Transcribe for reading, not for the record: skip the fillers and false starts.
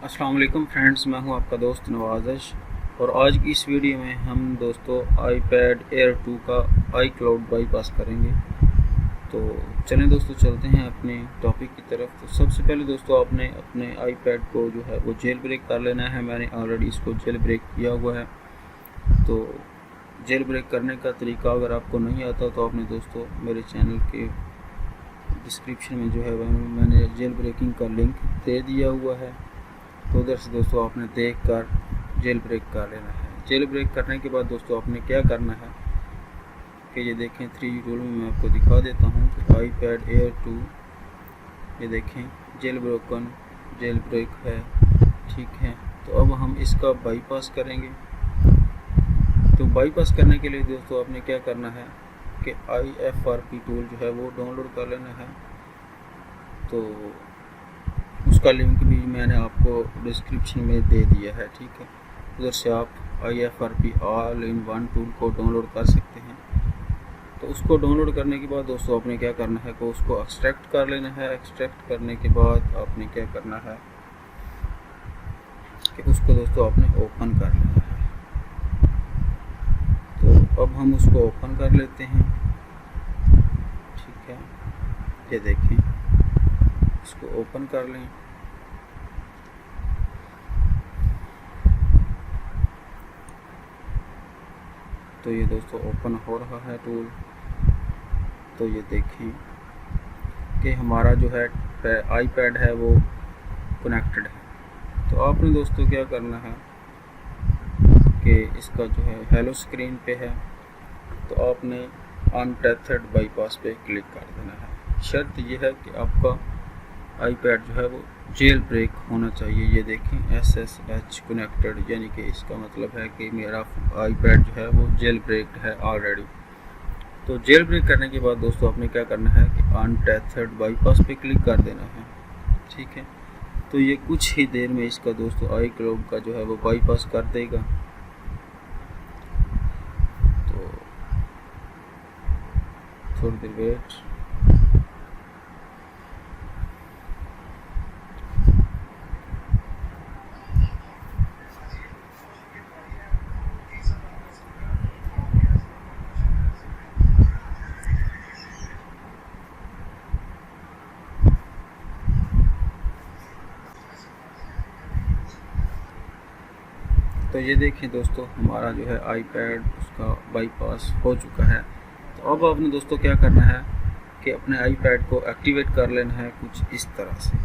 अस्सलाम वालेकुम फ्रेंड्स, मैं हूं आपका दोस्त नवाज़श। और आज की इस वीडियो में हम दोस्तों iPad Air 2 का iCloud बाईपास करेंगे। तो चलें दोस्तों, चलते हैं अपने टॉपिक की तरफ। तो सबसे पहले दोस्तों आपने अपने iPad को जो है वो जेल ब्रेक कर लेना है। मैंने ऑलरेडी इसको जेल ब्रेक किया हुआ है। तो जेल ब्रेक करने का तरीका अगर आपको नहीं आता तो आपने दोस्तों मेरे चैनल के डिस्क्रिप्शन में जो है मैंने जेल ब्रेकिंग का लिंक दे दिया हुआ है। तो उधर से दोस्तों आपने देख कर जेल ब्रेक कर लेना है। जेल ब्रेक करने के बाद दोस्तों आपने क्या करना है कि ये देखें 3G टूल में मैं आपको दिखा देता हूँ कि iPad Air 2 ये देखें जेल ब्रेक है, ठीक है। तो अब हम इसका बाईपास करेंगे। तो बाईपास करने के लिए दोस्तों आपने क्या करना है कि IFRP टूल जो है वो डाउनलोड कर लेना है। तो उसका लिंक भी मैंने आपको डिस्क्रिप्शन में दे दिया है, ठीक है। उधर से आप IFRP all in one tool को डाउनलोड कर सकते हैं। तो उसको डाउनलोड करने के बाद दोस्तों आपने क्या करना है कि उसको एक्सट्रैक्ट कर लेना है। एक्सट्रैक्ट करने के बाद आपने क्या करना है कि उसको दोस्तों आपने ओपन कर लेना है। तो अब हम उसको ओपन कर लेते हैं, ठीक है। ये देखें, इसको ओपन कर लें। तो ये दोस्तों ओपन हो रहा है टूल। तो ये देखें कि हमारा जो है iPad है वो कनेक्टेड है। तो आपने दोस्तों क्या करना है कि इसका जो है हेलो स्क्रीन पे है, तो आपने अनटेथड बाईपास पे क्लिक कर देना है। शर्त यह है कि आपका iPad जो है वो जेल ब्रेक होना चाहिए। ये देखें SSH कनेक्टेड, यानी कि इसका मतलब है कि मेरा iPad जो है वो जेल ब्रेक्ड है ऑलरेडी। तो जेल ब्रेक करने के बाद दोस्तों आपने क्या करना है कि अनटेथड बाईपास पे क्लिक कर देना है, ठीक है। तो ये कुछ ही देर में इसका दोस्तों iCloud का जो है वो बाईपास कर देगा। तो थोड़ी देर वेट। तो ये देखें दोस्तों हमारा जो है iPad उसका बाईपास हो चुका है। तो अब आपने दोस्तों क्या करना है कि अपने iPad को एक्टिवेट कर लेना है कुछ इस तरह से।